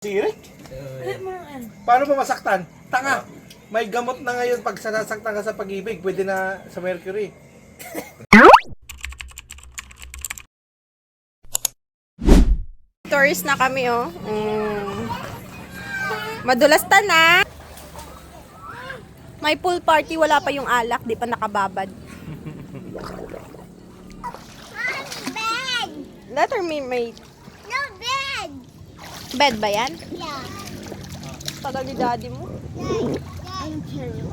Sirik? Paano ba masaktan? Tanga! May gamot na ngayon pag sinasaktan ka sa pag-ibig, pwede na sa Mercury. Tourist na kami, oh. Madulas na. May pool party, wala pa yung alak, di pa nakababad. Bed! Letter me, mate. No bed! Bed ba yan? Yeah. Tagal ni daddy mo. I'm kidding.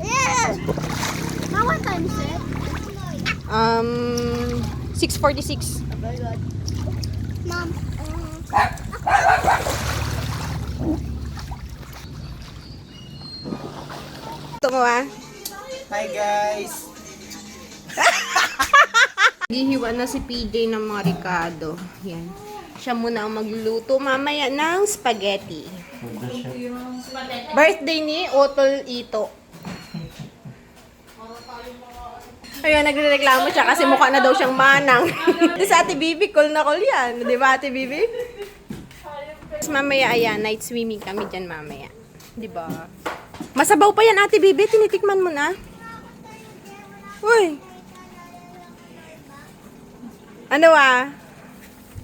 Yeah. Now what time is it? 6:46. Oh my god. Mom. Ito mo, ah. Hi guys! Gihiwa na si PJ ng mga Ricardo. Yan. Siya muna ang magluluto mamaya ng spaghetti. Birthday ni Otol Ito. Ayun, nagrereklamo siya kasi mukha na daw siyang manang. Di sa Ate Bibi, cool na cool yan. Di ba, Ate Bibi? Tapos mamaya, ayan, night swimming kami dyan mamaya. Di ba? Masabaw pa yan, Ate Bibi. Tinitikman mo na. Uy! Ano ah?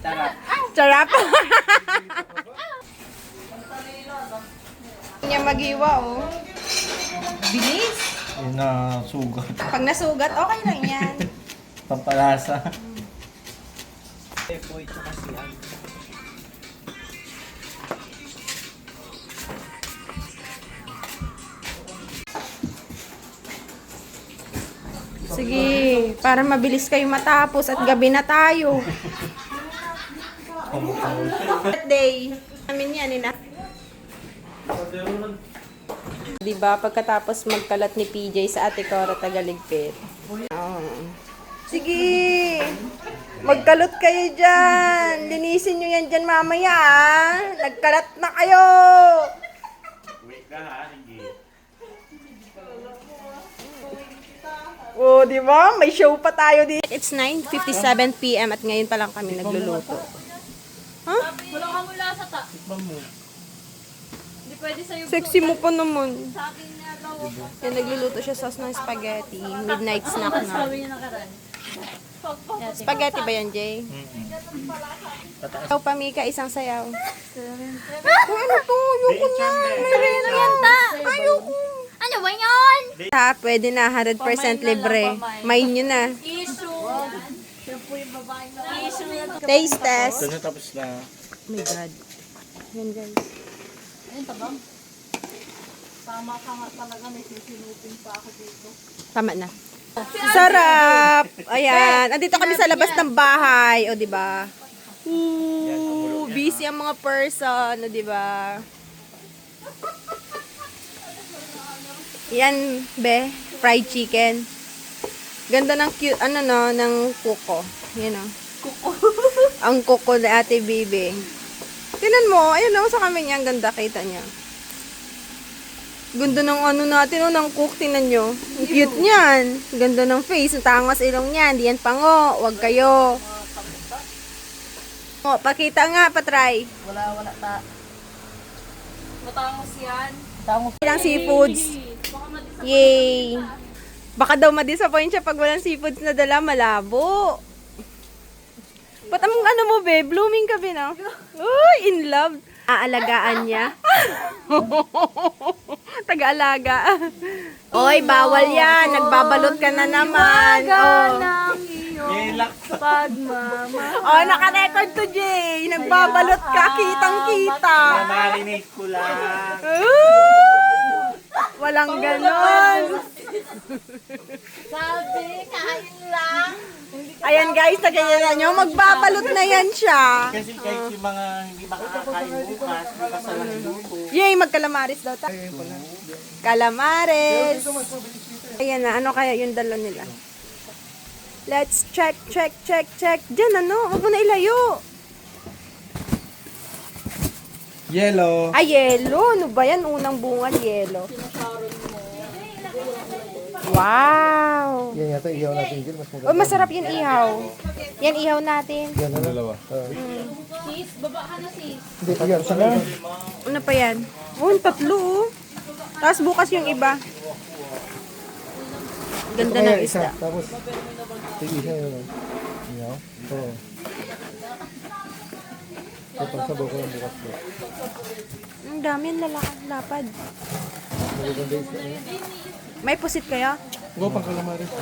Tara. Sarap. Niya maghiwa, oh. Bilis. Yun na, sugat. Pag nasugat, okay lang yan. Pampalasa. Po ito kasi ang... Sige, para mabilis kayo matapos at gabi na tayo. Birthday. Amin yan, ina. Diba, pagkatapos magkalat ni PJ sa Ate Cora Tagaligpit. Oh. Sige, magkalot kayo dyan. Linisin nyo yan dyan mamaya, ah. Nagkalat na kayo. Wait na ha, hindi. Oh, di ba? May show pa tayo dito. It's 9:57 PM at ngayon pa lang kami nagluluto. Huh? Wala ka mula sa ta. Tikman mo. Hindi pwede sa'yo. Sexy mo pa naman. Sa akin na daw. Yan, nagluluto siya sauce ng spaghetti. Midnight snack na. Sabi niya nakaraan. Spaghetti ba yan, Jay? Ikaw, Pamika, isang sayaw. Ano to? Ayoko na. May renta. Ayoko. Ano ba yan? Ha, pwede na. 100% libre. May nyo na. Issue. Siya po yung babae na. Issue yan. Taste test. Ito na tapos na. Oh my God. Yan, guys. Ayun, tabang. Tama ka nga talaga. May sisinupin pa ako dito. Tama na. Sarap! Ayan. Andito kami sa labas ng bahay. O, di ba? Ooh, busy ang mga person. O, di ba? Yan, be. Fried chicken. Ganda ng cute, ano no, ng kuko. Yan o. Kuko. Ang kuko na Ate Bibi. Tinan mo, ayun o, sa kami niya. Ang ganda, kita niya. Ganda ng ano natin, oh, ng cook, tinan nyo. Ang cute niyan. Ganda ng face, ang tangos ilong niyan. Di yan pango, wag kayo. O, pakita nga, patry. Wala ta. Matangos yan. Ilang seafoods. Yay! Baka daw ma-disappoint siya pag walang seafoods na dala, malabo. Ba't ang ano mo, be? Blooming ka, be, no? Uy, in love. Aalagaan niya. Taga-alaga. Oy, bawal yan. Nagbabalot ka na naman. Oh. Relax. Oh, naka-record to, Jay. Nagbabalot ka, kitang-kita. Marinate ko lang. Walang ganon. Sabi, kain lang. Ayan guys, nagyaya nyo, magbabalot na yan siya. Kasi kahit yung mga hindi makakakain bukas, bukas na lang luto. Yay, magkalamaris daw tayo. Calamares. Ayan na, ano kaya yung dala nila? Let's check. Diyan, ano? Huwag mo na ilayo. Yellow. Ay, yelo. Ano ba yan? Unang bunga, yelo. Wow! Yan yata ihaw natin dyan. Mas maganda. Oh, masarap yan ihaw. Yan ihaw natin. Yan na dalawa. Sis, baba ka na sis. Hindi, yan. Saka na. Ano pa yan? Oh, yung tatlo oh. Tapos bukas yung iba. Ganda ng isda. Tapos, isa yun. Ihaw? Oo. Ito, sabaw ko lang bukas ko. Ang dami yung lapad. Magaganda isda. May pusit kayo? Go, pang kalamaris.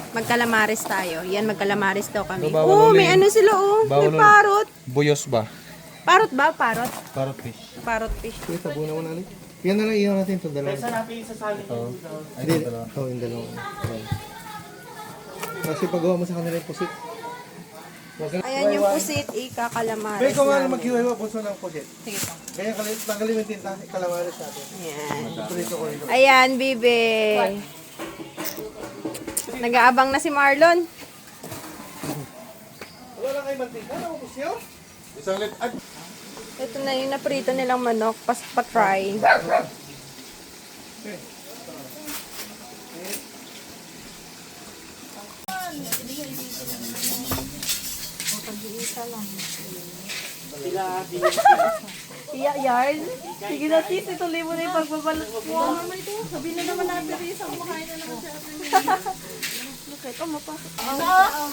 Magkalamaris tayo. Yan, magkalamaris daw kami. So, bawal Oh, may ulit. ano sila oh. May Bawal ulit. parot. Buyos ba? Parot ba? Parot? Parrot fish. Parot fish. Sige, sabunan mo na ulit. Yan na lang ihaw natin itong dalawa. Sa natin sa salin. Oo. Hindi, oo, yung dalawa. Ayan. Kasi pagawa mo sa kanila yung pusit. Ayan yung pusit, kalamaris. Pero ikaw nga namin. maghiwa-hiwa puso ng pusit. Sige po. Kaya tanggalin mo yung tinta, kalamaris natin. Ayan. Prito ko rin. Ayan, bibe. Nag-aabang na si Marlon. Wala lang kayo mantika, naubos niyo? Isang lit. Ay! Ito na yung naprito nilang manok, pa-fry. Iya, yarn. Sige na sis, ituloy mo na yung pagbabalot mo. Sabi na naman natin Risa, kumakain na naman siya. Bakit? Oh, mapasok.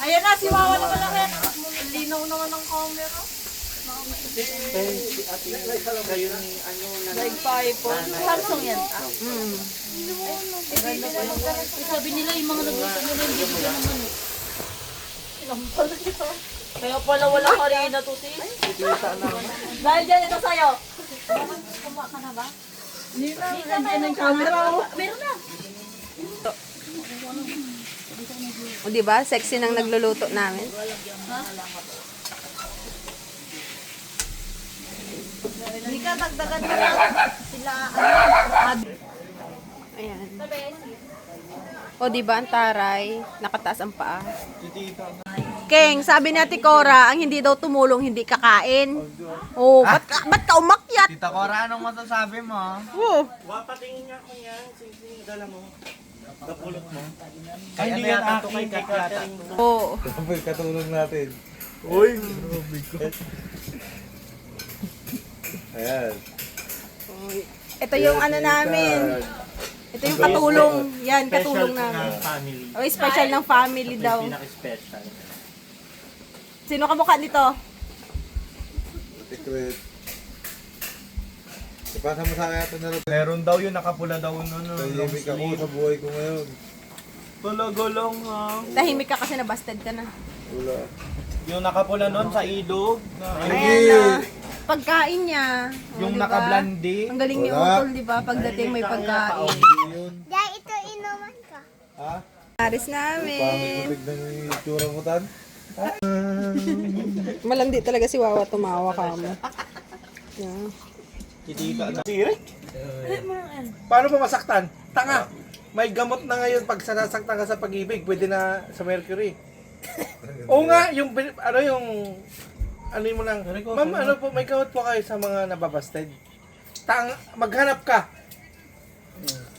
Ayan na, si Wawa naman lang yan. Ang linaw naman ng camera. Like five po. Samsung yan. Sabi nila yung mga nagluto nila hindi nila naman. Ilang pala ito. Kaya pala wala ka rin na to sis. Dahil dyan ito sa'yo. Kumain ka na ba? Hindi na. Nandiyan ang camera. Meron na. O, diba? Sexy nang nagluluto namin. Hindi ka dagdagan mo sila. Ayan. O, diba? Ang taray. Nakataas ang paa. Keng, sabi ni Ate Cora, ang hindi daw tumulong, hindi kakain. Oh, ba't ka umakyat? Tita Cora, anong masasabi mo? Oh. Wapatingin nga ko yan. Sing dala mo. Kapulot mo. Ay, hindi yan aking kay catering. Oh. Kapag katulong natin. Uy! Ayan. Ito yung ano namin. Ito yung katulong. Yan, katulong Special namin. ng family. Oh, special ng family Ito daw. yung pinaka-special. Sino kamukha nito? Secret. Ipasa mo sa akin ito na rin. Meron daw yun, nakapula daw nun. Tahimik ako sa buhay ko ngayon. Talaga lang ha. Tahimik ka kasi nabasted ka na. Wala. Yung nakapula nun sa ilog. Ayan na. Pagkain niya. Oh, Yung diba? nakablandi. Ang galing ni Wala. Utol, di ba? Pagdating may pagkain. Yun. Dahil ito inuman ka. Ha? Paris Pangit namin. mo tignan yung itsura mo tan. Malandi talaga si Wawa, tumawa ka mo. Yeah. Kitita na. Paano pa masaktan? Tanga! May gamot na ngayon pag sinasaktan ka sa pag-ibig, pwede na sa Mercury. Oo nga, yung ano mo lang, ma'am, ano po, may gamot po kayo sa mga nababasted. Maghanap ka.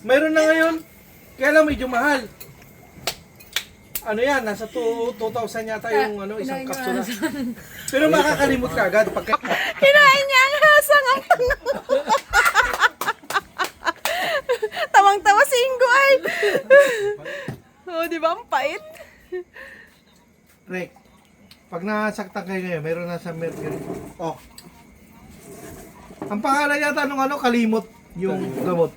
Mayroon na ngayon, kaya lang medyo mahal. Ano yan, nasa 2,000 yata yung isang kapsula. Pero makakalimot ka agad. Pagka... Kinain niya ang hasang ang tanga. Tawang-tawa si Ingo ay. Oh, di ba? Ang pait. Rick, pag nasaktan kayo ngayon, mayroon na sa Mercury. Oh. Ang pangalan yata nung kalimot yung gamot.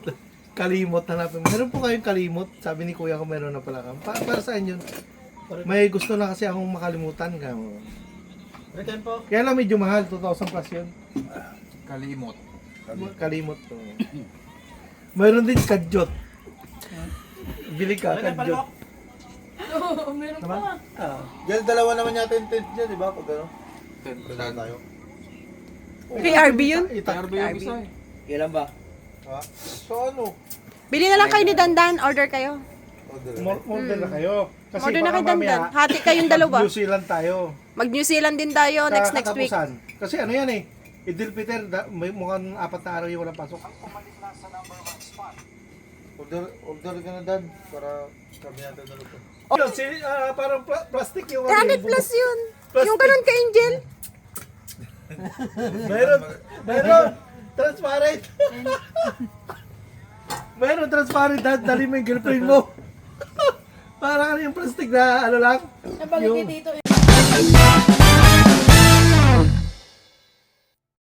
Kalimot, hanapin mo. Meron po kayong kalimot. Sabi ni kuya ko meron na pala ka. Para saan yun? May gusto na kasi akong makalimutan ka. Return po. Kaya lang medyo mahal, 2,000 plus yun. Kalimot. Kalimot to. Mayroon din kadyot. Bili ka, kadyot. Meron pa. Diyan dalawa naman yata yung tent dyan, di ba? Pag ano? Tent tayo. PRB yun? Ilan ba? Ha? So ano? Bili na lang kayo ni Dandan. Order kayo. Order na kayo. Kasi Order na baka kay Dandan. mamaya, Hati kayong dalawa. New Zealand tayo. Mag-New Zealand din tayo next week. Katapusan. Kasi ano yan eh. Idil Peter, may mukhang 4 na araw yung walang pasok. Order ka na, Dan. Para kami natin na luto. Yun, parang plastic yung 300 plus yun. Plastic. Yung ganun ka, Angel. Meron. Transparent. Meron transparent. Dali mo yung girlfriend mo. Parang ano yung plastic na ano lang. Napagigit dito.